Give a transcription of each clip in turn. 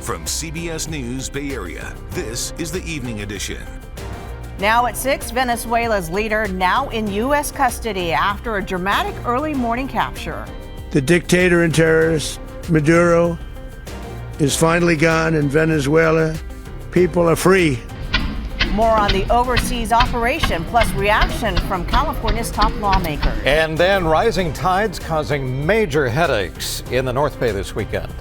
From CBS News Bay Area, this is the Evening Edition. Now at 6, Venezuela's leader now in U.S. custody after a dramatic early morning capture. The dictator and terrorist, Maduro, is finally gone in Venezuela. People are free. More on the overseas operation, plus reaction from California's top lawmakers. And then rising tides causing major headaches in the North Bay this weekend.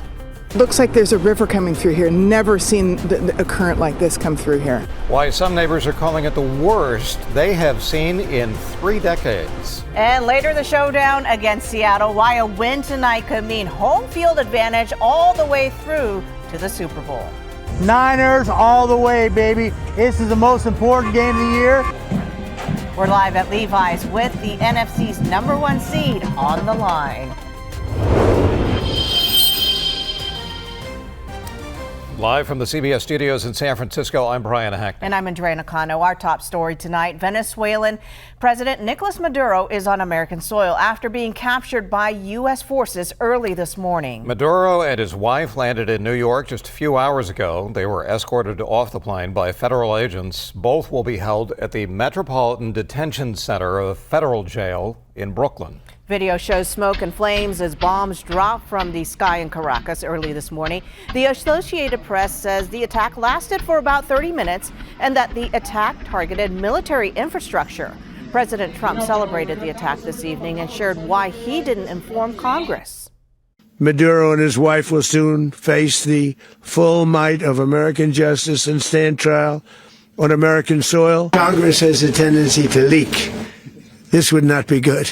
Looks like there's a river coming through here. Never seen a current like this come through here. Why some neighbors are calling it the worst they have seen in 3 decades. And later, the showdown against Seattle. Why a win tonight could mean home field advantage all the way through to the Super Bowl. Niners all the way, baby. This is the most important game of the year. We're live at Levi's with the NFC's #1 seed on the line. Live from the CBS studios in San Francisco, I'm Brian Hackman. And I'm Andrea Nakano. Our top story tonight, Venezuelan President Nicolas Maduro is on American soil after being captured by U.S. forces early this morning. Maduro and his wife landed in New York just a few hours ago. They were escorted off the plane by federal agents. Both will be held at the Metropolitan Detention Center of a federal jail in Brooklyn. Video shows smoke and flames as bombs dropped from the sky in Caracas early this morning. The Associated Press says the attack lasted for about 30 minutes and that the attack targeted military infrastructure. President Trump celebrated the attack this evening and shared why he didn't inform Congress. Maduro and his wife will soon face the full might of American justice and stand trial on American soil. Congress has a tendency to leak. This would not be good.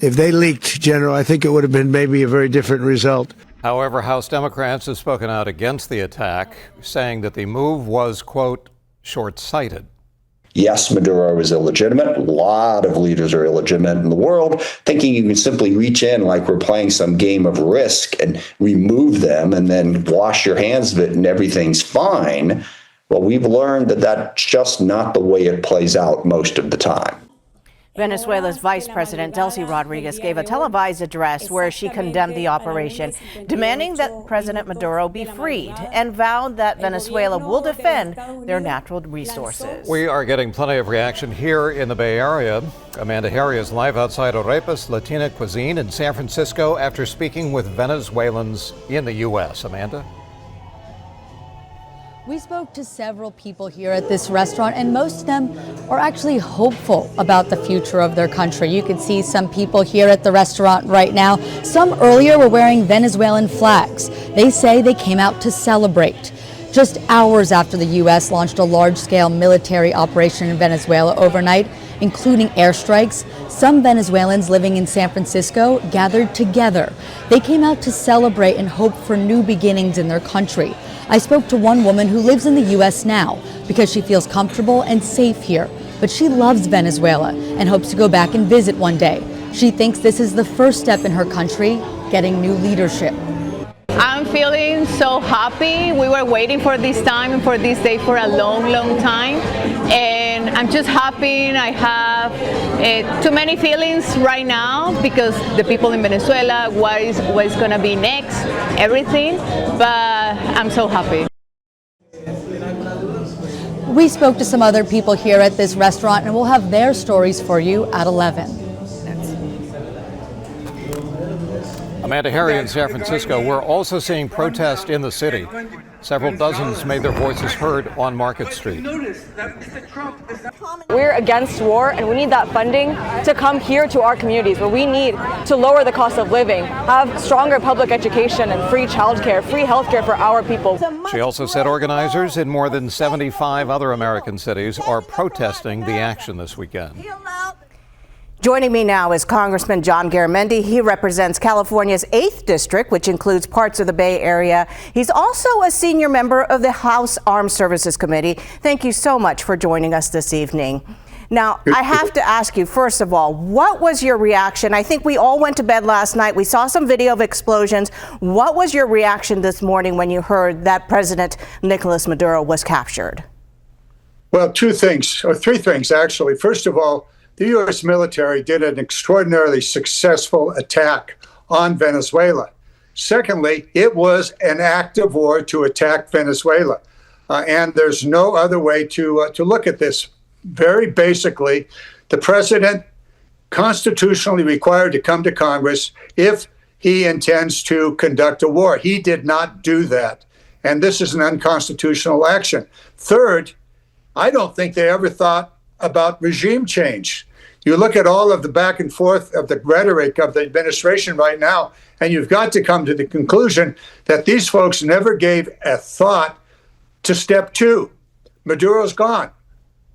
If they leaked, General, I think it would have been maybe a very different result. However, House Democrats have spoken out against the attack, saying that the move was, quote, short-sighted. Yes, Maduro is illegitimate. A lot of leaders are illegitimate in the world, thinking you can simply reach in like we're playing some game of Risk and remove them and then wash your hands of it and everything's fine. Well, we've learned that that's just not the way it plays out most of the time. Venezuela's Vice President Delcy Rodriguez gave a televised address where she condemned the operation, demanding that President Maduro be freed and vowed that Venezuela will defend their natural resources. We are getting plenty of reaction here in the Bay Area. Amanda Harry is live outside Arepas Latina Cuisine in San Francisco after speaking with Venezuelans in the U.S. Amanda? We spoke to several people here at this restaurant, and most of them are actually hopeful about the future of their country. You can see some people here at the restaurant right now. Some earlier were wearing Venezuelan flags. They say they came out to celebrate. Just hours after the U.S. launched a large-scale military operation in Venezuela overnight, including airstrikes, some Venezuelans living in San Francisco gathered together. They came out to celebrate and hope for new beginnings in their country. I spoke to one woman who lives in the U.S. now because she feels comfortable and safe here, but she loves Venezuela and hopes to go back and visit one day. She thinks this is the first step in her country getting new leadership. I'm feeling so happy. We were waiting for this time and for this day for a long, long time. And I'm just happy. I have too many feelings right now because the people in Venezuela, what is going to be next, everything. But I'm so happy. We spoke to some other people here at this restaurant, and we'll have their stories for you at 11. Amanda Harry in San Francisco. We're also seeing protests in the city. Several dozens made their voices heard on Market Street. We're against war, and we need that funding to come here to our communities where we need to lower the cost of living, have stronger public education and free childcare, free healthcare for our people. She also said organizers in more than 75 other American cities are protesting the action this weekend. Joining me now is Congressman John Garamendi. He represents California's 8th District, which includes parts of the Bay Area. He's also a senior member of the House Armed Services Committee. Thank you so much for joining us this evening. Now, I have to ask you, first of all, what was your reaction? I think we all went to bed last night. We saw some video of explosions. What was your reaction this morning when you heard that President Nicolas Maduro was captured? Well, 2 things, or 3 things, actually. First of all, the U.S. military did an extraordinarily successful attack on Venezuela. Secondly, it was an act of war to attack Venezuela. And there's no other way to look at this. Very basically, the president constitutionally required to come to Congress if he intends to conduct a war. He did not do that. And this is an unconstitutional action. Third, I don't think they ever thought about regime change. You look at all of the back and forth of the rhetoric of the administration right now, and you've got to come to the conclusion that these folks never gave a thought to step two. Maduro's gone.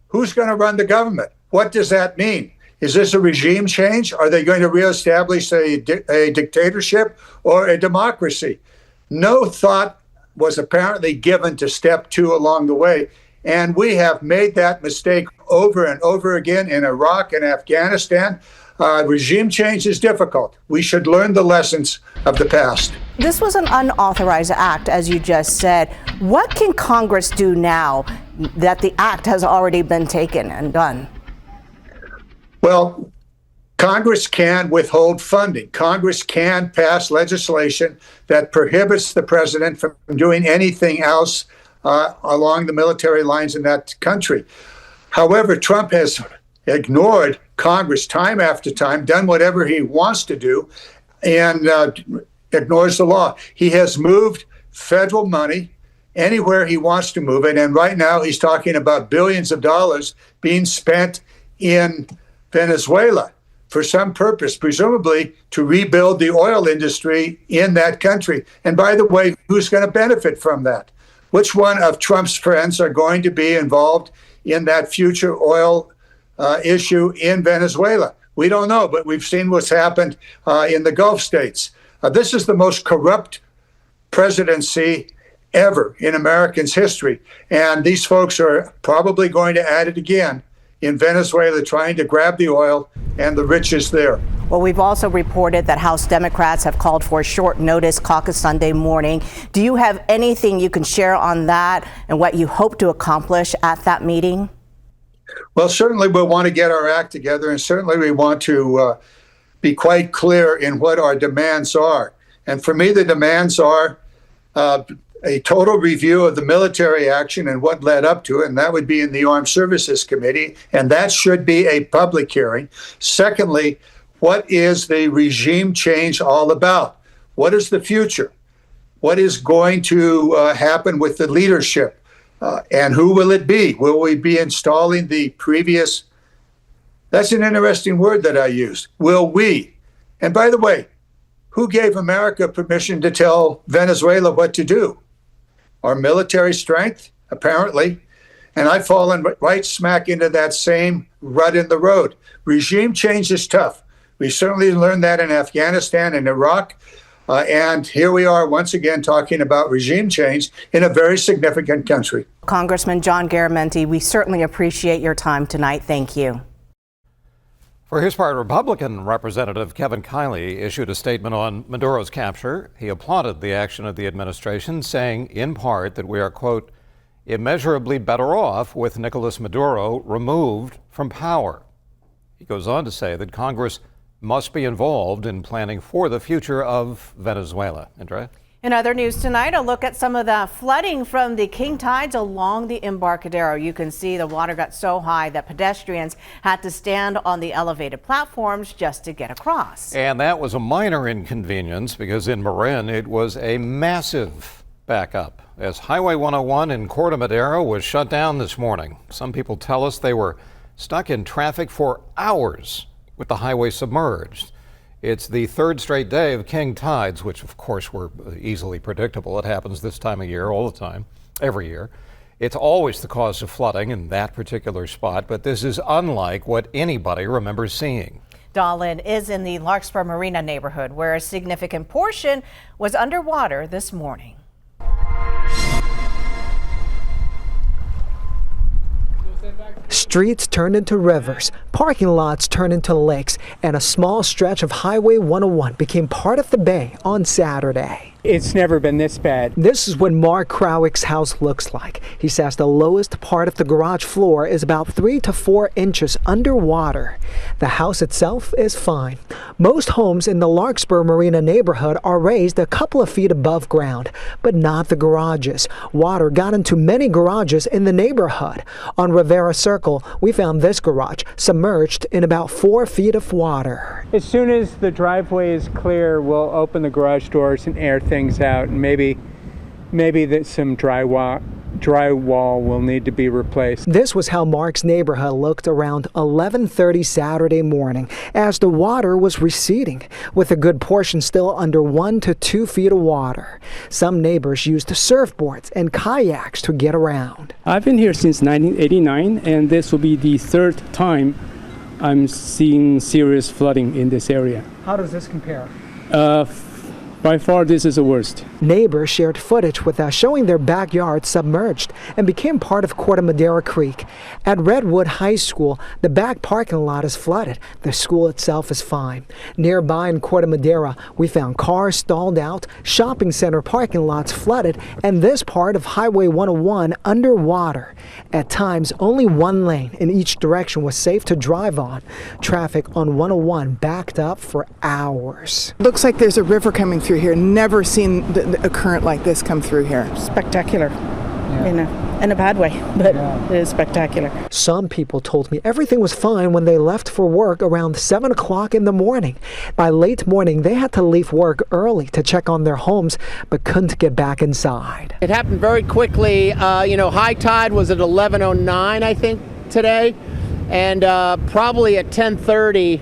Who's going to run the government? What does that mean? Is this a regime change? Are they going to reestablish a dictatorship or a democracy? No thought was apparently given to step two along the way. And we have made that mistake over and over again in Iraq and Afghanistan. Regime change is difficult. We should learn the lessons of the past. This was an unauthorized act, as you just said. What can Congress do now that the act has already been taken and done? Well, Congress can withhold funding. Congress can pass legislation that prohibits the president from doing anything else along the military lines in that country. However, Trump has ignored Congress time after time, done whatever he wants to do, and ignores the law. He has moved federal money anywhere he wants to move it. And right now he's talking about billions of dollars being spent in Venezuela for some purpose, presumably to rebuild the oil industry in that country. And by the way, who's going to benefit from that? Which one of Trump's friends are going to be involved in that future oil issue in Venezuela? We don't know, but we've seen what's happened in the Gulf states. This is the most corrupt presidency ever in Americans' history. And these folks are probably going to add it again in Venezuela, trying to grab the oil and the riches there. Well, we've also reported that House Democrats have called for a short notice caucus Sunday morning. Do you have anything you can share on that and what you hope to accomplish at that meeting? Well, certainly we want to get our act together, and certainly we want to be quite clear in what our demands are. And for me, the demands are a total review of the military action and what led up to it, and that would be in the Armed Services Committee, and that should be a public hearing. Secondly, what is the regime change all about? What is the future? What is going to happen with the leadership? And who will it be? Will we be installing the previous? That's an interesting word that I used. Will we? And by the way, who gave America permission to tell Venezuela what to do? Our military strength, apparently. And I've fallen right smack into that same rut in the road. Regime change is tough. We certainly learned that in Afghanistan and Iraq. And here we are once again talking about regime change in a very significant country. Congressman John Garamendi, we certainly appreciate your time tonight. Thank you. For his part, Republican Representative Kevin Kiley issued a statement on Maduro's capture. He applauded the action of the administration, saying in part that we are, quote, immeasurably better off with Nicolas Maduro removed from power. He goes on to say that Congress must be involved in planning for the future of Venezuela. Andrea? In other news tonight, a look at some of the flooding from the king tides along the Embarcadero. You can see the water got so high that pedestrians had to stand on the elevated platforms just to get across. And that was a minor inconvenience because in Marin it was a massive backup as Highway 101 in Corte Madero was shut down this morning. Some people tell us they were stuck in traffic for hours with the highway submerged. It's the third straight day of king tides, which of course were easily predictable. It happens this time of year all the time, every year. It's always the cause of flooding in that particular spot, but this is unlike what anybody remembers seeing. Dahlin is in the Larkspur Marina neighborhood, where a significant portion was underwater this morning. Streets turned into rivers, parking lots turned into lakes, and a small stretch of Highway 101 became part of the bay on Saturday. It's never been this bad. This is what Mark Krawick's house looks like. He says the lowest part of the garage floor is about 3 to 4 inches underwater. The house itself is fine. Most homes in the Larkspur Marina neighborhood are raised a couple of feet above ground, but not the garages. Water got into many garages in the neighborhood. On Rivera Circle, we found this garage submerged in about 4 feet of water. As soon as the driveway is clear, we'll open the garage doors and air things out, and maybe that some drywall will need to be replaced. This was how Mark's neighborhood looked around 11:30 Saturday morning as the water was receding, with a good portion still under 1 to 2 feet of water. Some neighbors used surfboards and kayaks to get around. I've been here since 1989, and this will be the third time I'm seeing serious flooding in this area. How does this compare? By far, this is the worst. Neighbors shared footage with us showing their backyard submerged and became part of Corte Madera Creek. At Redwood High School, the back parking lot is flooded. The school itself is fine. Nearby in Corte Madera, we found cars stalled out, shopping center parking lots flooded, and this part of Highway 101 underwater. At times, only one lane in each direction was safe to drive on. Traffic on 101 backed up for hours. Looks like there's a river coming through here. Never seen a current like this come through here. Spectacular. In a bad way, but it is spectacular. Some people told me everything was fine when they left for work around 7 o'clock in the morning. By late morning, they had to leave work early to check on their homes, but couldn't get back inside. It happened very quickly. High tide was at 11:09, I think, today, and probably at 10:30.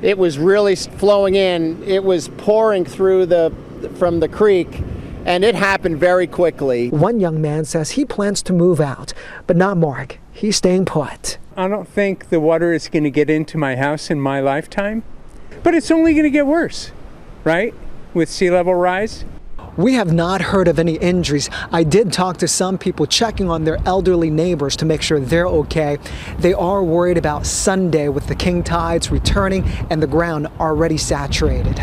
It was really flowing in. It was pouring through from the creek, and it happened very quickly. One young man says he plans to move out, but not Mark. He's staying put. I don't think the water is going to get into my house in my lifetime, but it's only going to get worse, right? With sea level rise. We have not heard of any injuries. I did talk to some people checking on their elderly neighbors to make sure they're okay. They are worried about Sunday with the king tides returning and the ground already saturated.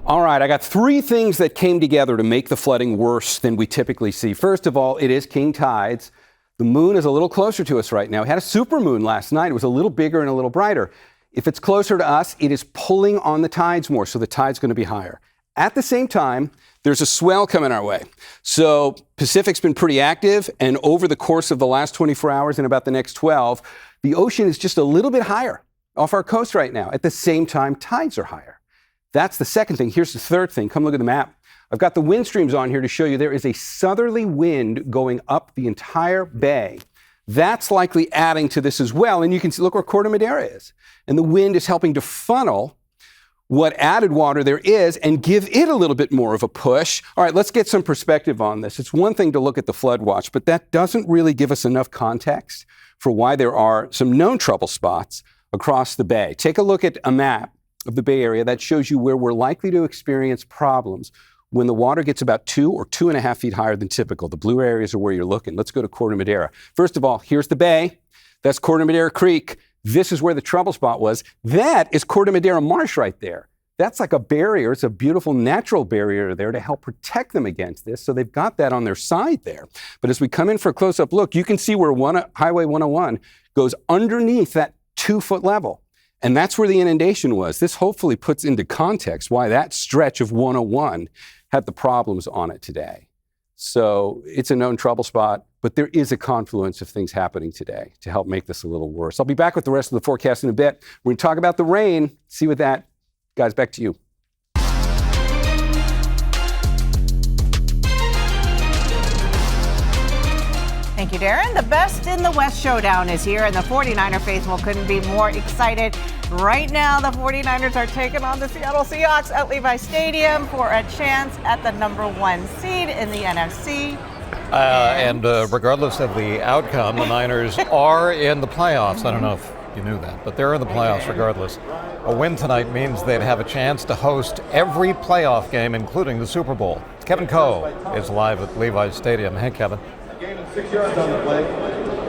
All right, I got 3 things that came together to make the flooding worse than we typically see. First of all, it is king tides. The moon is a little closer to us right now. We had a supermoon last night. It was a little bigger and a little brighter. If it's closer to us, it is pulling on the tides more, so the tide's going to be higher. At the same time, there's a swell coming our way. So Pacific's been pretty active, and over the course of the last 24 hours and about the next 12, the ocean is just a little bit higher off our coast right now. At the same time, tides are higher. That's the second thing. Here's the third thing. Come look at the map. I've got the wind streams on here to show you there is a southerly wind going up the entire bay. That's likely adding to this as well. And you can see, look where Corte Madera is. And the wind is helping to funnel what added water there is and give it a little bit more of a push. All right, let's get some perspective on this. It's one thing to look at the flood watch, but that doesn't really give us enough context for why there are some known trouble spots across the bay. Take a look at a map of the Bay Area that shows you where we're likely to experience problems when the water gets about 2 or 2.5 feet higher than typical. The blue areas are where you're looking. Let's go to Corte Madera. First of all, here's the bay. That's Corte Madera Creek. This is where the trouble spot was. That is Corte Madera Marsh right there. That's like a barrier. It's a beautiful natural barrier there to help protect them against this. So they've got that on their side there. But as we come in for a close-up look, you can see where Highway 101 goes underneath that 2-foot level. And that's where the inundation was. This hopefully puts into context why that stretch of 101 had the problems on it today. So it's a known trouble spot, but there is a confluence of things happening today to help make this a little worse. I'll be back with the rest of the forecast in a bit. We're going to talk about the rain, see what that. Guys, back to you. Thank you, Darren. The Best in the West showdown is here, and the 49er faithful couldn't be more excited. Right now, the 49ers are taking on the Seattle Seahawks at Levi Stadium for a chance at the #1 seed in the NFC. And regardless of the outcome, the Niners are in the playoffs. I don't know if you knew that, but they're in the playoffs regardless. A win tonight means they'd have a chance to host every playoff game, including the Super Bowl. Kevin Coe is live at Levi Stadium. Hey, Kevin. 6 yards on the play.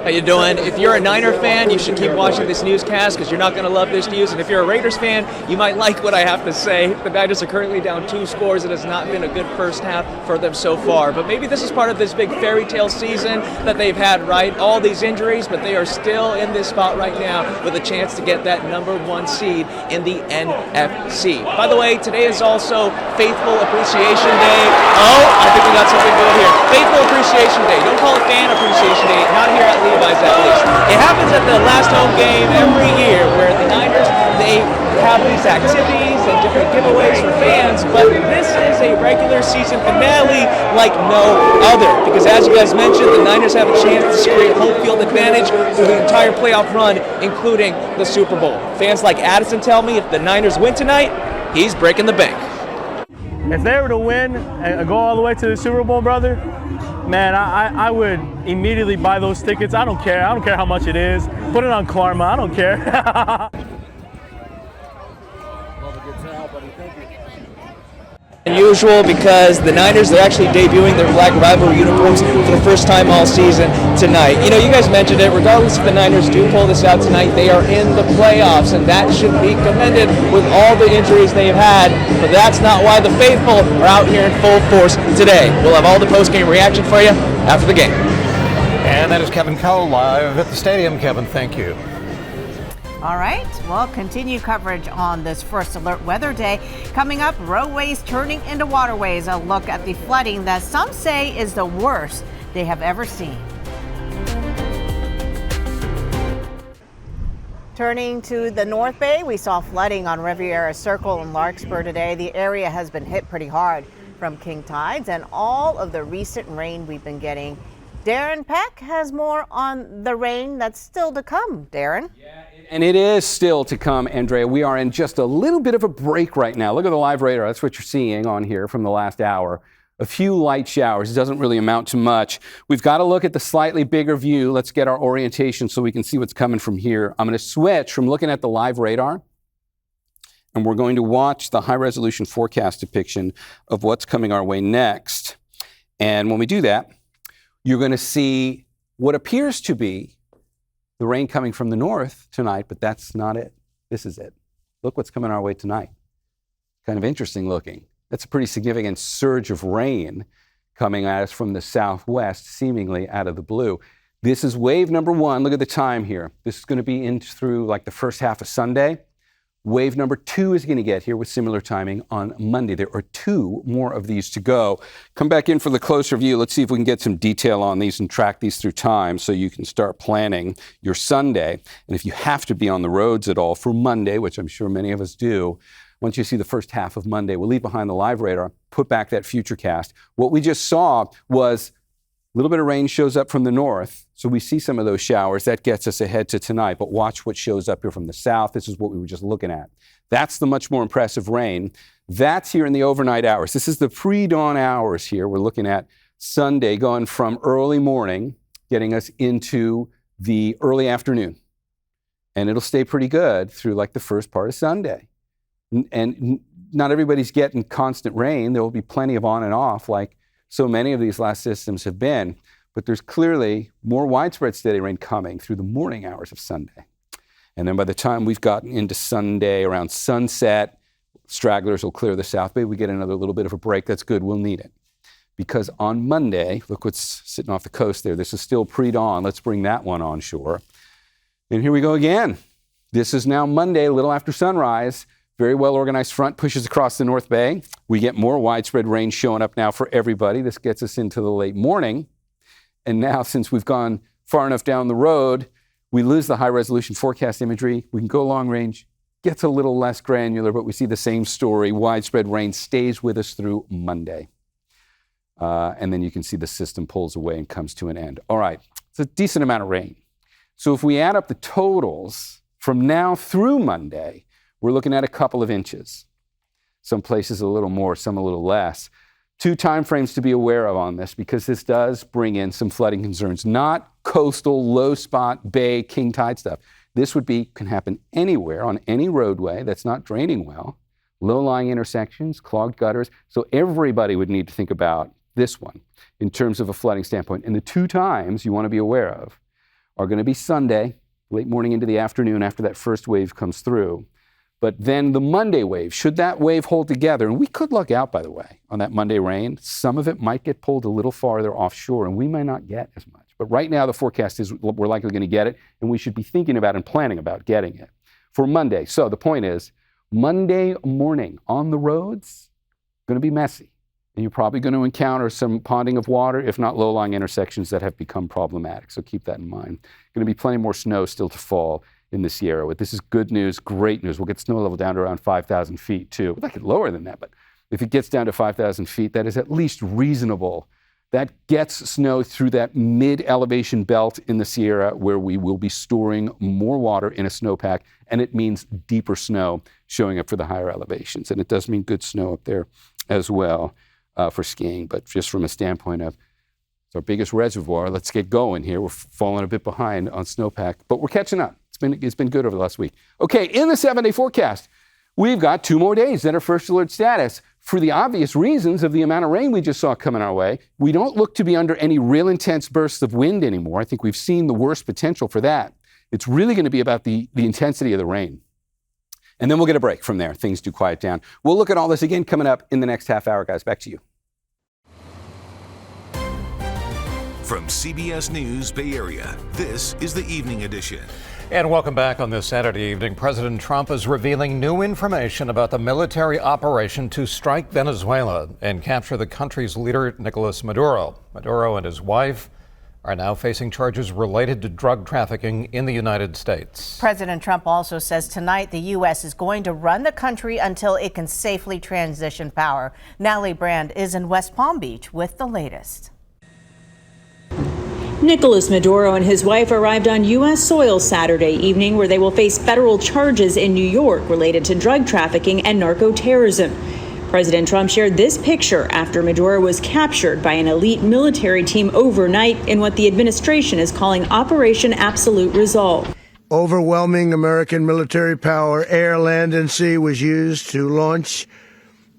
How you doing? If you're a Niner fan, you should keep watching this newscast because you're not going to love this news. And if you're a Raiders fan, you might like what I have to say. The Niners are currently down 2 scores. It has not been a good first half for them so far. But maybe this is part of this big fairy tale season that they've had, right? All these injuries, but they are still in this spot right now with a chance to get that #1 seed in the NFC. By the way, today is also Faithful Appreciation Day. Oh, I think we got something good here. Faithful Appreciation Day. Don't call it Fan Appreciation Day. Not here at Levi's, at least. It happens at the last home game every year where the Niners, they have these activities and different giveaways for fans, but this is a regular season finale like no other, because as you guys mentioned, the Niners have a chance to create home field advantage through the entire playoff run, including the Super Bowl. Fans like Addison tell me if the Niners win tonight, he's breaking the bank. If they were to win and go all the way to the Super Bowl, brother, man, I would immediately buy those tickets. I don't care. I don't care how much it is. Put it on Karma. I don't care. Unusual because the Niners, they're actually debuting their black rivalry uniforms for the first time all season tonight. You know, you guys mentioned it, regardless if the Niners do pull this out tonight, they are in the playoffs, and that should be commended with all the injuries they've had, but that's not why the faithful are out here in full force today. We'll have all the post-game reaction for you after the game. And that is Kevin Coe live at the stadium. Kevin, thank you. All right, well, continue coverage on this First Alert Weather Day. Coming up, roadways turning into waterways. A look at the flooding that some say is the worst they have ever seen. Turning to the North Bay, we saw flooding on Riviera Circle in Larkspur today. The area has been hit pretty hard from king tides and all of the recent rain we've been getting. Darren Peck has more on the rain that's still to come. Darren? And it is still to come, Andrea. We are in just a little bit of a break right now. Look at the live radar. That's what you're seeing on here from the last hour. A few light showers. It doesn't really amount to much. We've got to look at the slightly bigger view. Let's get our orientation so we can see what's coming from here. I'm going to switch from looking at the live radar, and we're going to watch the high-resolution forecast depiction of what's coming our way next. And when we do that, you're going to see what appears to be the rain coming from the north tonight, but that's not it. This is it. Look what's coming our way tonight. Kind of interesting looking. That's a pretty significant surge of rain coming at us from the southwest, seemingly out of the blue. This is wave number 1. Look at the time here. This is going to be in through like the first half of Sunday. Wave number 2 is going to get here with similar timing on Monday. There are 2 more of these to go. Come back in for the closer view. Let's see if we can get some detail on these and track these through time so you can start planning your Sunday. And if you have to be on the roads at all for Monday, which I'm sure many of us do, once you see the first half of Monday, we'll leave behind the live radar, put back that future cast. What we just saw was a little bit of rain shows up from the north, so we see some of those showers. That gets us ahead to tonight, but watch what shows up here from the south. This is what we were just looking at. That's the much more impressive rain. That's here in the overnight hours. This is the pre-dawn hours here. We're looking at Sunday going from early morning, getting us into the early afternoon. And it'll stay pretty good through like the first part of Sunday. And not everybody's getting constant rain. There will be plenty of on and off like so many of these last systems have been, but there's clearly more widespread steady rain coming through the morning hours of Sunday. And then by the time we've gotten into Sunday around sunset, stragglers will clear the South Bay. We get another little bit of a break. That's good. We'll need it. Because on Monday, look what's sitting off the coast there. This is still pre-dawn. Let's bring that one on shore. And here we go again. This is now Monday, a little after sunrise. Very well-organized front pushes across the North Bay. We get more widespread rain showing up now for everybody. This gets us into the late morning. And now, since we've gone far enough down the road, we lose the high-resolution forecast imagery. We can go long range, gets a little less granular, but we see the same story. Widespread rain stays with us through Monday. And then you can see the system pulls away and comes to an end. All right, it's a decent amount of rain. So if we add up the totals from now through Monday, we're looking at a couple of inches. Some places a little more, some a little less. 2 time frames to be aware of on this, because this does bring in some flooding concerns. Not coastal, low spot, bay, king tide stuff. This can happen anywhere on any roadway that's not draining well. Low-lying intersections, clogged gutters. So everybody would need to think about this one in terms of a flooding standpoint. And the 2 times you want to be aware of are going to be Sunday, late morning into the afternoon after that first wave comes through. But then the Monday wave, should that wave hold together, and we could luck out, by the way, on that Monday rain, some of it might get pulled a little farther offshore, and we might not get as much. But right now, the forecast is we're likely going to get it, and we should be thinking about and planning about getting it for Monday. So the point is, Monday morning on the roads, going to be messy. And you're probably going to encounter some ponding of water, if not low-lying intersections that have become problematic. So keep that in mind. Going to be plenty more snow still to fall in the Sierra. But this is good news, great news. We'll get snow level down to around 5,000 feet, too. We'd like it lower than that, but if it gets down to 5,000 feet, that is at least reasonable. That gets snow through that mid-elevation belt in the Sierra where we will be storing more water in a snowpack, and it means deeper snow showing up for the higher elevations. And it does mean good snow up there as well for skiing, but just from a standpoint of it's our biggest reservoir, let's get going here. We're falling a bit behind on snowpack, but we're catching up. It's been good over the last week. Okay, in the 7-day forecast, we've got 2 more days that are first alert status. For the obvious reasons of the amount of rain we just saw coming our way, we don't look to be under any real intense bursts of wind anymore. I think we've seen the worst potential for that. It's really going to be about the intensity of the rain. And then we'll get a break from there. Things do quiet down. We'll look at all this again coming up in the next half hour, guys. Back to you. From CBS News Bay Area, this is the Evening Edition. And welcome back on this Saturday evening. President Trump is revealing new information about the military operation to strike Venezuela and capture the country's leader, Nicolas Maduro. Maduro and his wife are now facing charges related to drug trafficking in the United States. President Trump also says tonight the U.S. is going to run the country until it can safely transition power. Natalie Brand is in West Palm Beach with the latest. Nicolas Maduro and his wife arrived on U.S. soil Saturday evening, where they will face federal charges in New York related to drug trafficking and narco-terrorism. President Trump shared this picture after Maduro was captured by an elite military team overnight in what the administration is calling Operation Absolute Resolve. Overwhelming American military power, air, land, and sea, was used to launch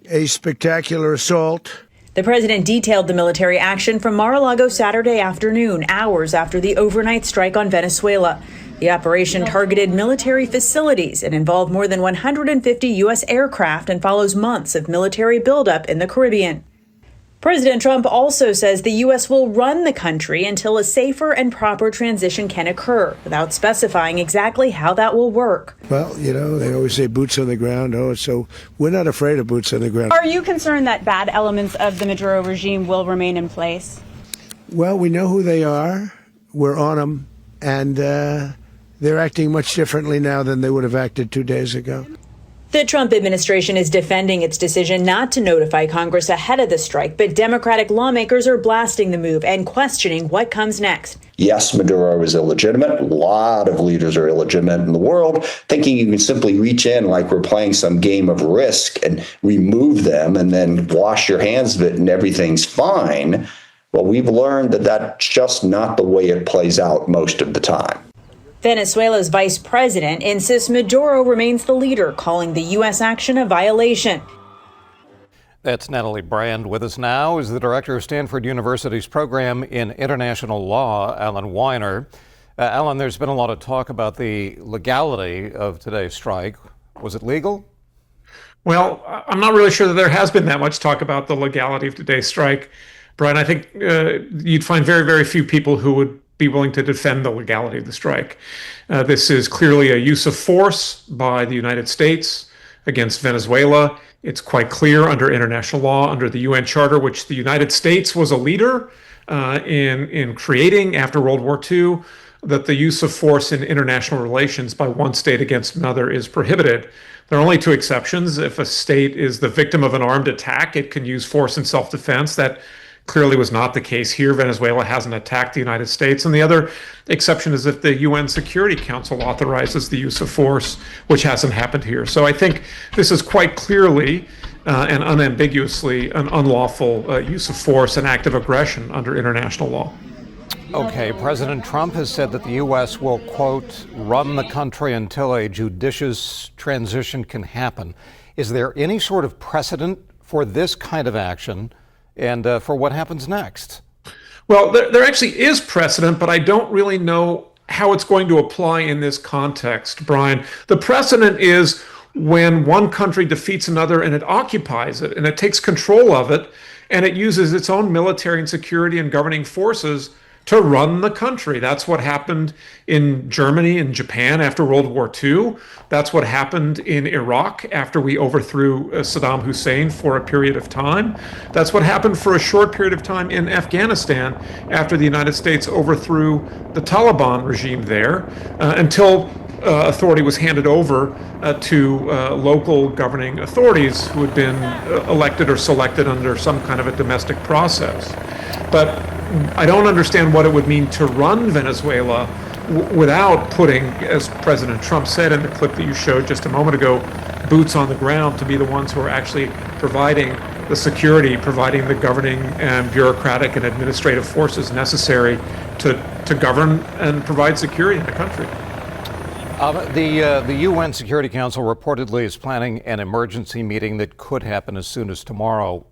a spectacular assault. The president detailed the military action from Mar-a-Lago Saturday afternoon, hours after the overnight strike on Venezuela. The operation targeted military facilities and involved more than 150 U.S. aircraft and follows months of military buildup in the Caribbean. President Trump also says the U.S. will run the country until a safer and proper transition can occur, without specifying exactly how that will work. Well, you know, they always say boots on the ground. So we're not afraid of boots on the ground. Are you concerned that bad elements of the Maduro regime will remain in place? Well, we know who they are. We're on them. And they're acting much differently now than they would have acted 2 days ago. The Trump administration is defending its decision not to notify Congress ahead of the strike, but Democratic lawmakers are blasting the move and questioning what comes next. Yes, Maduro is illegitimate. A lot of leaders are illegitimate in the world, thinking you can simply reach in like we're playing some game of Risk and remove them and then wash your hands of it and everything's fine. Well, we've learned that that's just not the way it plays out most of the time. Venezuela's vice president insists Maduro remains the leader, calling the U.S. action a violation. That's Natalie Brand. With us now is the director of Stanford University's program in international law, Alan Weiner. Alan, there's been a lot of talk about the legality of today's strike. Was it legal? Well, I'm not really sure that there has been that much talk about the legality of today's strike. Brian, I think you'd find very, very few people who would be willing to defend the legality of the strike. This is clearly a use of force by the United States against Venezuela. It's quite clear under international law, under the UN Charter, which the United States was a leader in creating after World War II, that the use of force in international relations by one state against another is prohibited. There are only 2 exceptions. If a state is the victim of an armed attack, it can use force in self-defense. That clearly was not the case here. Venezuela hasn't attacked the United States. And the other exception is if the UN Security Council authorizes the use of force, which hasn't happened here. So I think this is quite clearly and unambiguously an unlawful use of force, an act of aggression under international law. Okay, President Trump has said that the U.S. will, quote, run the country until a judicious transition can happen. Is there any sort of precedent for this kind of action and for what happens next? Well, there actually is precedent, but I don't really know how it's going to apply in this context, Brian. The precedent is when one country defeats another and it occupies it and it takes control of it and it uses its own military and security and governing forces to run the country. That's what happened in Germany and Japan after World War II. That's what happened in Iraq after we overthrew Saddam Hussein for a period of time. That's what happened for a short period of time in Afghanistan after the United States overthrew the Taliban regime there, until authority was handed over to local governing authorities who had been elected or selected under some kind of a domestic process. But I don't understand what it would mean to run Venezuela without putting, as President Trump said in the clip that you showed just a moment ago, boots on the ground to be the ones who are actually providing the security, providing the governing and bureaucratic and administrative forces necessary to govern and provide security in the country. The UN Security Council reportedly is planning an emergency meeting that could happen as soon as tomorrow.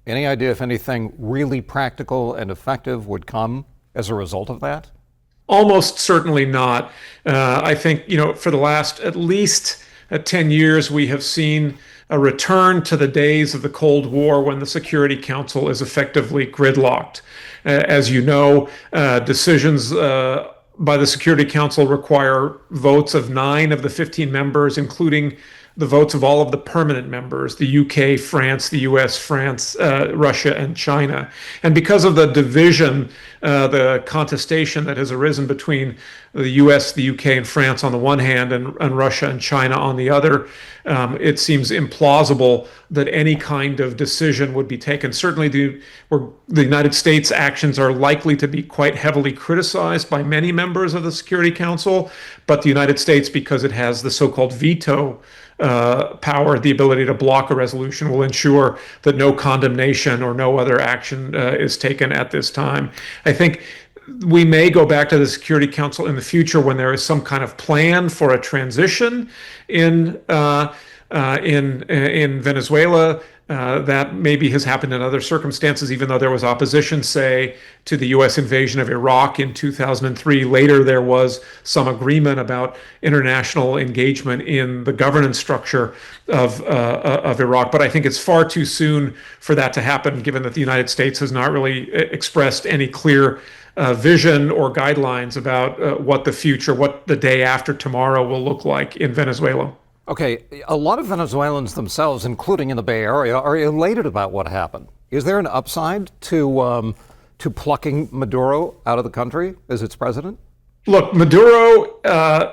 Any idea if anything really practical and effective would come as a result of that? Almost certainly not. I think, for the last at least 10 years, we have seen a return to the days of the Cold War when the Security Council is effectively gridlocked. As you know, decisions by the Security Council require votes of 9 of the 15 members, including the votes of all of the permanent members, the UK, France, the US, France, Russia, and China. And because of the division, the contestation that has arisen between the US, the UK, and France on the one hand, and Russia and China on the other, it seems implausible that any kind of decision would be taken. Certainly the United States' actions are likely to be quite heavily criticized by many members of the Security Council, but the United States, because it has the so-called veto power, the ability to block a resolution, will ensure that no condemnation or no other action is taken at this time. I think we may go back to the Security Council in the future when there is some kind of plan for a transition in Venezuela. That maybe has happened in other circumstances, even though there was opposition, say, to the U.S. invasion of Iraq in 2003. Later, there was some agreement about international engagement in the governance structure of Iraq. But I think it's far too soon for that to happen, given that the United States has not really expressed any clear vision or guidelines about what the day after tomorrow will look like in Venezuela. Okay, a lot of Venezuelans themselves, including in the Bay Area, are elated about what happened. Is there an upside to plucking Maduro out of the country as its president? Look, Maduro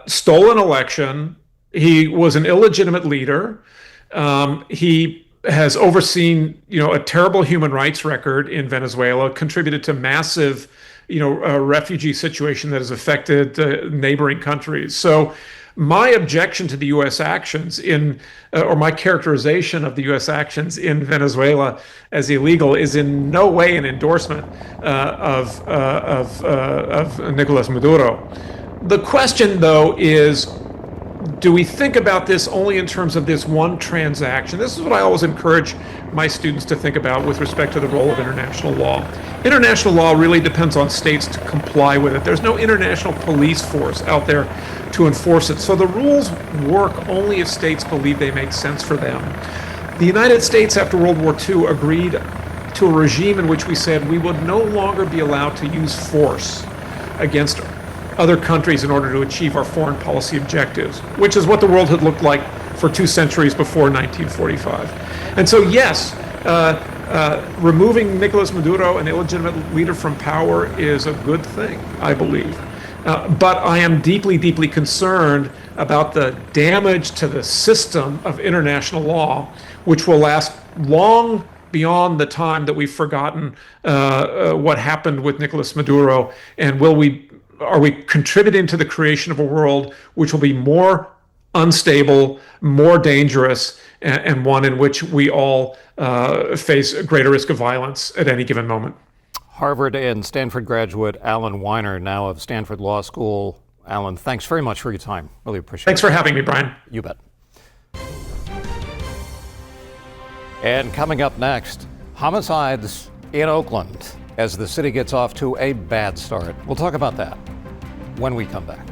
stole an election. He was an illegitimate leader. He has overseen, a terrible human rights record in Venezuela, contributed to massive, a refugee situation that has affected neighboring countries. So my objection to the U.S. actions or my characterization of the U.S. actions in Venezuela as illegal is in no way an endorsement of Nicolas Maduro. The question, though, is, do we think about this only in terms of this one transaction? This is what I always encourage my students to think about with respect to the role of international law. International law really depends on states to comply with it. There's no international police force out there to enforce it. So the rules work only if states believe they make sense for them. The United States, after World War II, agreed to a regime in which we said we would no longer be allowed to use force against other countries in order to achieve our foreign policy objectives, which is what the world had looked like for 2 centuries before 1945. And so, yes, removing Nicolas Maduro, an illegitimate leader, from power is a good thing, I believe. But I am deeply, deeply concerned about the damage to the system of international law, which will last long beyond the time that we've forgotten what happened with Nicolas Maduro, and are we contributing to the creation of a world which will be more unstable, more dangerous, and one in which we all face a greater risk of violence at any given moment? Harvard and Stanford graduate Alan Weiner, now of Stanford Law School. Alan, thanks very much for your time. Really appreciate it. Thanks for having me, Brian. You bet. And coming up next, homicides in Oakland as the city gets off to a bad start. We'll talk about that. when we come back.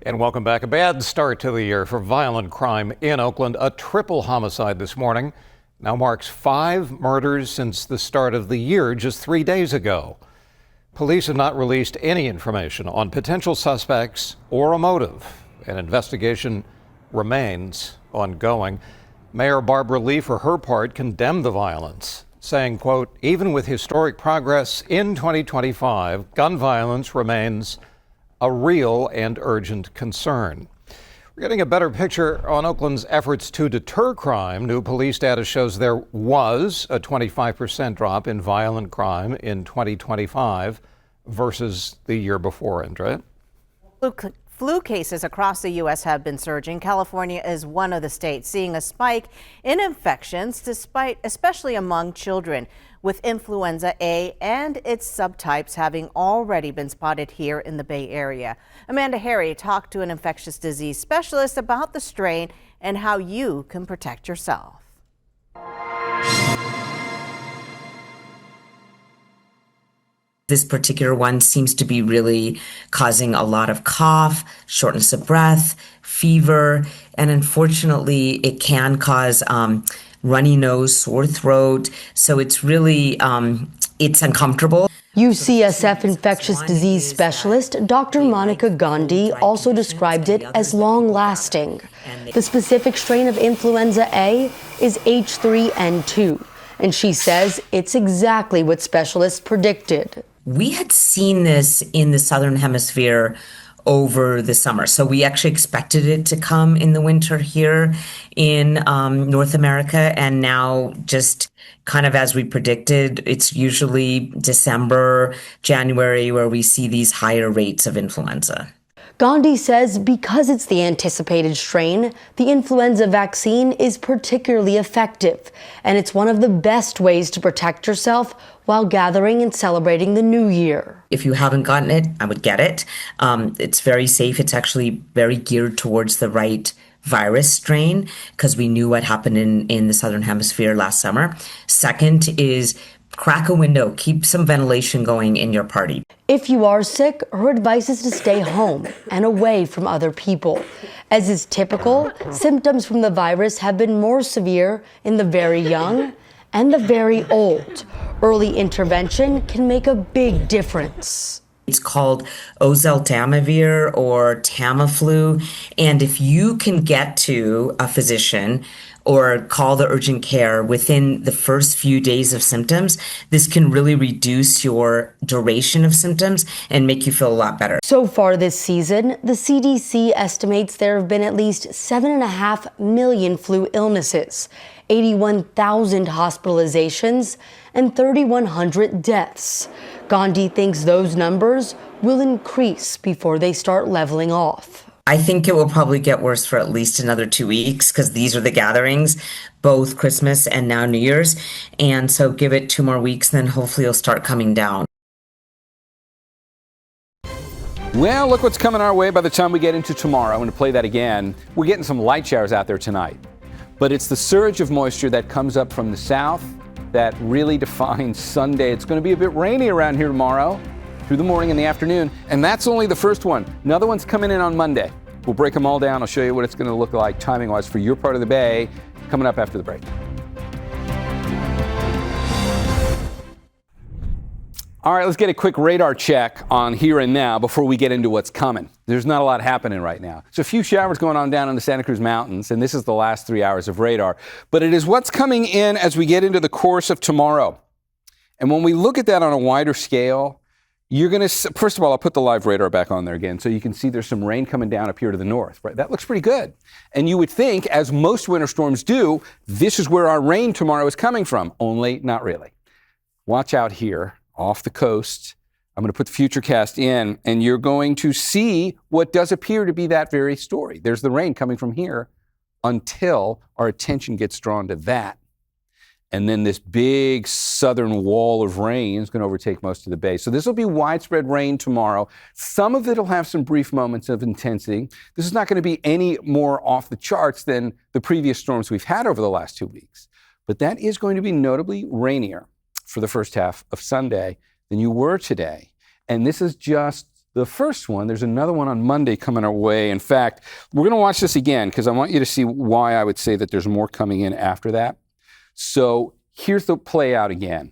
And welcome back. A bad start to the year for violent crime in Oakland. A triple homicide this morning now marks 5 murders since the start of the year just 3 days ago. Police have not released any information on potential suspects or a motive. An investigation remains ongoing. Mayor Barbara Lee, for her part, condemned the violence, saying, quote, "Even with historic progress in 2025, gun violence remains a real and urgent concern." We're getting a better picture on Oakland's efforts to deter crime. New police data shows there was a 25% drop in violent crime in 2025 versus the year before, Andrea. Flu cases across the U.S. have been surging. California is one of the states seeing a spike in infections, especially among children, with influenza A and its subtypes having already been spotted here in the Bay Area. Amanda Harry talked to an infectious disease specialist about the strain and how you can protect yourself. This particular one seems to be really causing a lot of cough, shortness of breath, fever, and unfortunately it can cause runny nose, sore throat. So it's really, it's uncomfortable. UCSF infectious disease specialist Dr. Monica Gandhi also described it as long-lasting. The specific strain of influenza A is H3N2, and she says it's exactly what specialists predicted. We had seen this in the Southern Hemisphere over the summer. So we actually expected it to come in the winter here in North America. And now, just kind of as we predicted, it's usually December, January where we see these higher rates of influenza. Gandhi says because it's the anticipated strain, the influenza vaccine is particularly effective, and it's one of the best ways to protect yourself while gathering and celebrating the new year. If you haven't gotten it, I would get it. It's very safe. It's actually very geared towards the right virus strain because we knew what happened in the Southern Hemisphere last summer. Second is crack a window, keep some ventilation going in your party. If you are sick, her advice is to stay home and away from other people. As is typical, symptoms from the virus have been more severe in the very young and the very old. Early intervention can make a big difference. It's called oseltamivir or Tamiflu. And if you can get to a physician or call the urgent care within the first few days of symptoms, this can really reduce your duration of symptoms and make you feel a lot better. So far this season, the CDC estimates there have been at least 7.5 million flu illnesses, 81,000 hospitalizations, and 3,100 deaths. Gandhi thinks those numbers will increase before they start leveling off. I think it will probably get worse for at least another 2 weeks because these are the gatherings, both Christmas and now New Year's. And so give it 2 more weeks, then hopefully it'll start coming down. Well, look what's coming our way by the time we get into tomorrow. I'm going to play that again. We're getting some light showers out there tonight. But it's the surge of moisture that comes up from the south that really defines Sunday. It's going to be a bit rainy around here tomorrow through the morning and the afternoon. And that's only the first one. Another one's coming in on Monday. We'll break them all down. I'll show you what it's going to look like timing-wise for your part of the Bay coming up after the break. All right, let's get a quick radar check on here and now before we get into what's coming. There's not a lot happening right now. There's a few showers going on down in the Santa Cruz Mountains, and this is the last 3 hours of radar. But it is what's coming in as we get into the course of tomorrow. And when we look at that on a wider scale, you're going to, first of all, I'll put the live radar back on there again so you can see there's some rain coming down up here to the north, right? That looks pretty good. And you would think, as most winter storms do, this is where our rain tomorrow is coming from, only not really. Watch out here off the coast. I'm going to put the Futurecast in, and you're going to see what does appear to be that very story. There's the rain coming from here until our attention gets drawn to that. And then this big southern wall of rain is going to overtake most of the bay. So this will be widespread rain tomorrow. Some of it will have some brief moments of intensity. This is not going to be any more off the charts than the previous storms we've had over the last 2 weeks. But that is going to be notably rainier for the first half of Sunday than you were today. And this is just the first one. There's another one on Monday coming our way. In fact, we're going to watch this again because I want you to see why I would say that there's more coming in after that. So here's the play out again.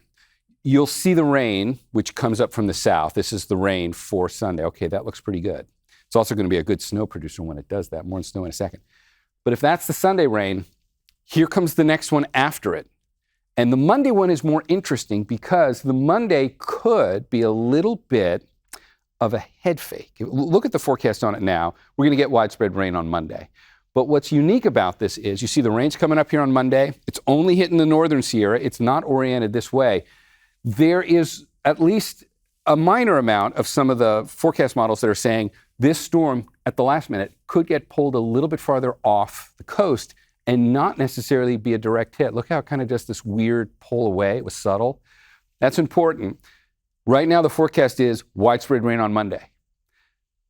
You'll see the rain, which comes up from the south. This is the rain for Sunday. Okay, that looks pretty good. It's also going to be a good snow producer when it does that. More on snow in a second. But if that's the Sunday rain, here comes the next one after it. And the Monday one is more interesting because the Monday could be a little bit of a head fake. Look at the forecast on it now. We're going to get widespread rain on Monday. But what's unique about this is you see the rain's coming up here on Monday. It's only hitting the northern Sierra. It's not oriented this way. There is at least a minor amount of some of the forecast models that are saying this storm at the last minute could get pulled a little bit farther off the coast and not necessarily be a direct hit. Look how it kind of does this weird pull away. It was subtle. That's important. Right now, the forecast is widespread rain on Monday.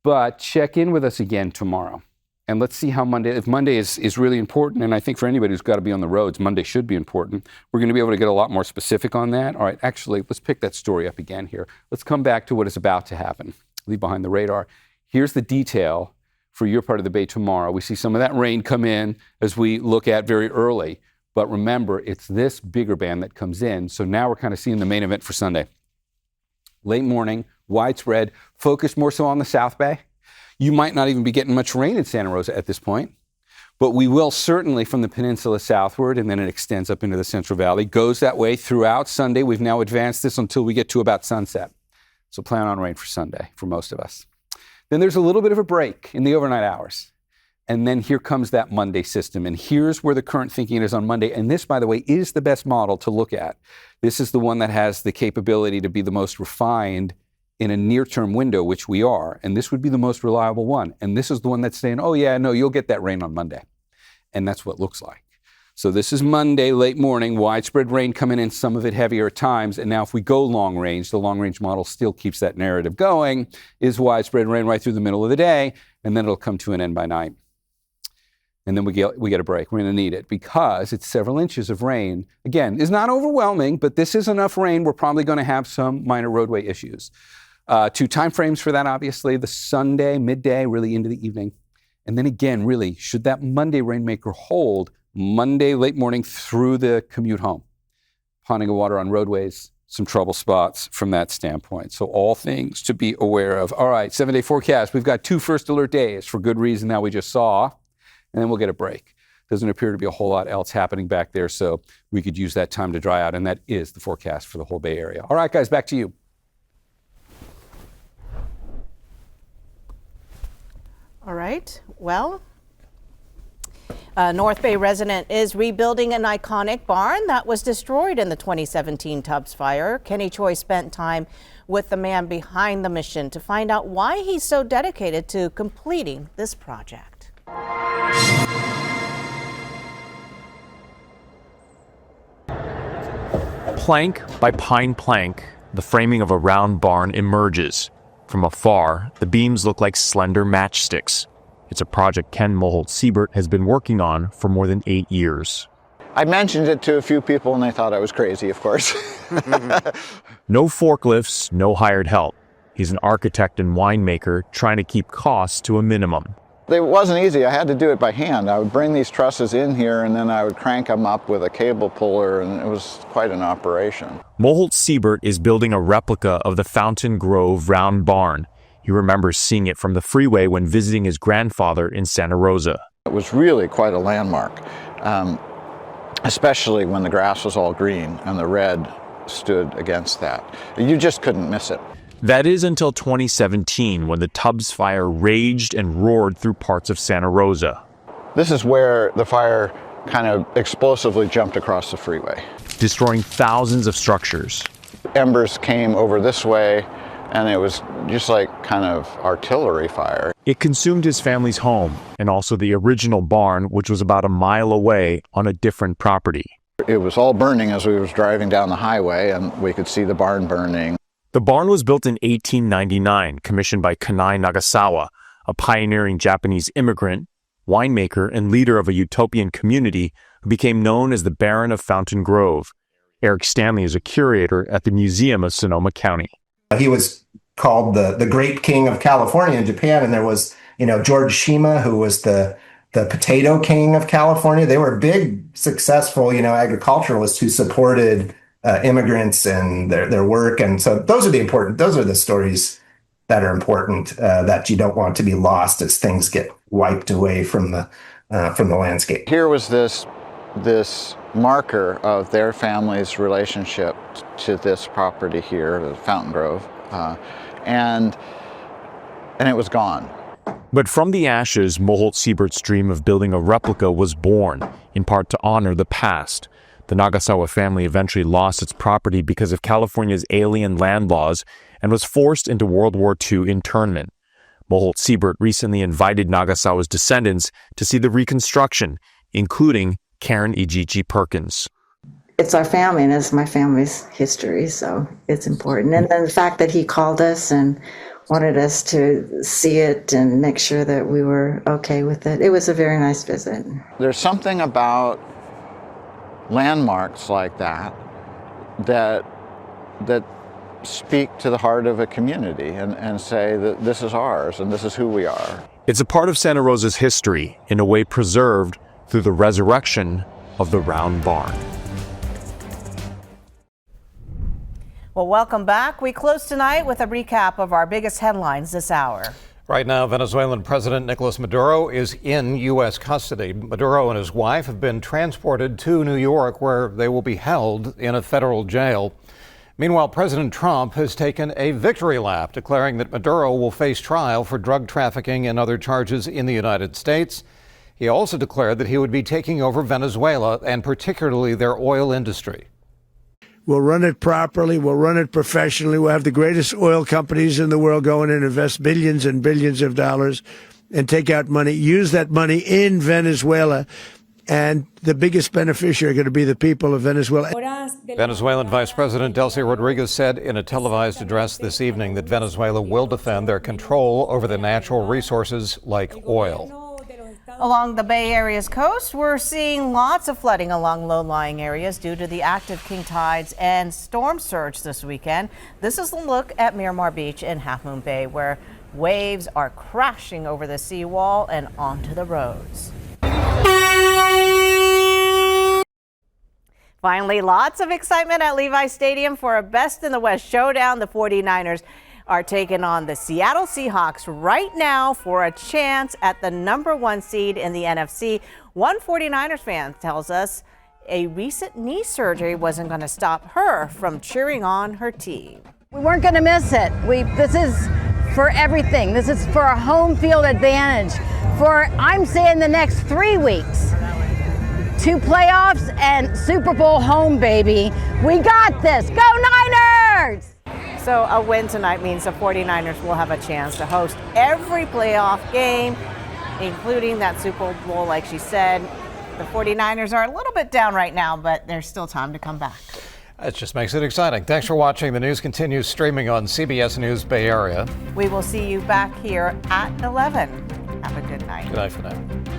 But check in with us again tomorrow. And let's see how Monday, if Monday is really important, and I think for anybody who's got to be on the roads, Monday should be important. We're going to be able to get a lot more specific on that. All right, actually, let's pick that story up again here. Let's come back to what is about to happen. Leave behind the radar. Here's the detail for your part of the bay tomorrow. We see some of that rain come in as we look at very early. But remember, it's this bigger band that comes in. So now we're kind of seeing the main event for Sunday. Late morning, widespread, focused more so on the South Bay. You might not even be getting much rain in Santa Rosa at this point, but we will certainly from the peninsula southward, and then it extends up into the Central Valley, goes that way throughout Sunday. We've now advanced this until we get to about sunset. So plan on rain for Sunday for most of us. Then there's a little bit of a break in the overnight hours. And then here comes that Monday system. And here's where the current thinking is on Monday. And this, by the way, is the best model to look at. This is the one that has the capability to be the most refined in a near-term window, which we are. And this would be the most reliable one. And this is the one that's saying, oh, yeah, no, you'll get that rain on Monday. And that's what it looks like. So this is Monday, late morning, widespread rain coming in, some of it heavier at times. And now if we go long range, the long range model still keeps that narrative going, is widespread rain right through the middle of the day, and then it'll come to an end by night. And then we get a break. We're going to need it because it's several inches of rain. Again, it's not overwhelming, but this is enough rain. We're probably going to have some minor roadway issues. 2 time frames for that, obviously, the Sunday, midday, really into the evening. And then again, really, should that Monday rainmaker hold, Monday late morning through the commute home. Ponding of water on roadways, some trouble spots from that standpoint. So all things to be aware of. All right, 7-day forecast. We've got 2 first alert days for good reason that we just saw, and then we'll get a break. Doesn't appear to be a whole lot else happening back there, so we could use that time to dry out, and that is the forecast for the whole Bay Area. All right, guys, back to you. All right, well, a North Bay resident is rebuilding an iconic barn that was destroyed in the 2017 Tubbs fire. Kenny Choi spent time with the man behind the mission to find out why he's so dedicated to completing this project. Plank by pine plank, the framing of a round barn emerges. From afar, the beams look like slender matchsticks. It's a project Ken Mulholt-Siebert has been working on for more than 8 years. I mentioned it to a few people and they thought I was crazy, of course. No forklifts, no hired help. He's an architect and winemaker trying to keep costs to a minimum. It wasn't easy. I had to do it by hand. I would bring these trusses in here and then I would crank them up with a cable puller, and it was quite an operation. Mulholt-Siebert is building a replica of the Fountain Grove round barn. He remembers seeing it from the freeway when visiting his grandfather in Santa Rosa. It was really quite a landmark, especially when the grass was all green and the red stood against that. You just couldn't miss it. That is until 2017, when the Tubbs fire raged and roared through parts of Santa Rosa. This is where the fire kind of explosively jumped across the freeway, destroying thousands of structures. Embers came over this way, and it was just like kind of artillery fire. It consumed his family's home and also the original barn, which was about a mile away on a different property. It was all burning as we was driving down the highway, and we could see the barn burning. The barn was built in 1899, commissioned by Kanai Nagasawa, a pioneering Japanese immigrant, winemaker, and leader of a utopian community who became known as the Baron of Fountain Grove. Eric Stanley is a curator at the Museum of Sonoma County. He was called the Great King of California in Japan, and there was, George Shima, who was the potato king of California. They were big, successful, agriculturalists who supported immigrants and their work. And so those are the stories that are important, that you don't want to be lost as things get wiped away from the landscape. Here was this marker of their family's relationship to this property here, the Fountain Grove, and it was gone. But from the ashes, Moholt Siebert's dream of building a replica was born, in part to honor the past. The Nagasawa family eventually lost its property because of California's alien land laws and was forced into World War II internment. Moholt Siebert recently invited Nagasawa's descendants to see the reconstruction, including Karen Ijiji Perkins. It's our family, and it's my family's history, so it's important. And then the fact that he called us and wanted us to see it and make sure that we were okay with it. It was a very nice visit. There's something about landmarks like that speak to the heart of a community and say that this is ours and this is who we are. It's a part of Santa Rosa's history, in a way preserved through the resurrection of the round barn. Well, welcome back. We close tonight with a recap of our biggest headlines this hour. Right now, Venezuelan President Nicolas Maduro is in U.S. custody. Maduro and his wife have been transported to New York, where they will be held in a federal jail. Meanwhile, President Trump has taken a victory lap, declaring that Maduro will face trial for drug trafficking and other charges in the United States. He also declared that he would be taking over Venezuela, and particularly their oil industry. We'll run it properly. We'll run it professionally. We'll have the greatest oil companies in the world go in and invest billions and billions of dollars and take out money, use that money in Venezuela. And the biggest beneficiary are going to be the people of Venezuela. Venezuelan Vice President Delcy Rodriguez said in a televised address this evening that Venezuela will defend their control over the natural resources like oil. Along the Bay Area's coast, we're seeing lots of flooding along low-lying areas due to the active king tides and storm surge this weekend. This is a look at Miramar Beach in Half Moon Bay, where waves are crashing over the seawall and onto the roads. Finally, lots of excitement at Levi Stadium for a Best in the West showdown. The 49ers are taking on the Seattle Seahawks right now for a chance at the #1 seed in the NFC. One 49ers fan tells us a recent knee surgery wasn't going to stop her from cheering on her team. We weren't going to miss it. This is for everything. This is for a home field advantage for, I'm saying, the next 3 weeks. 2 playoffs and Super Bowl home, baby. We got this. Go Niners! So a win tonight means the 49ers will have a chance to host every playoff game, including that Super Bowl, like she said. The 49ers are a little bit down right now, but there's still time to come back. That just makes it exciting. Thanks for watching. The news continues streaming on CBS News Bay Area. We will see you back here at 11. Have a good night. Good night for now.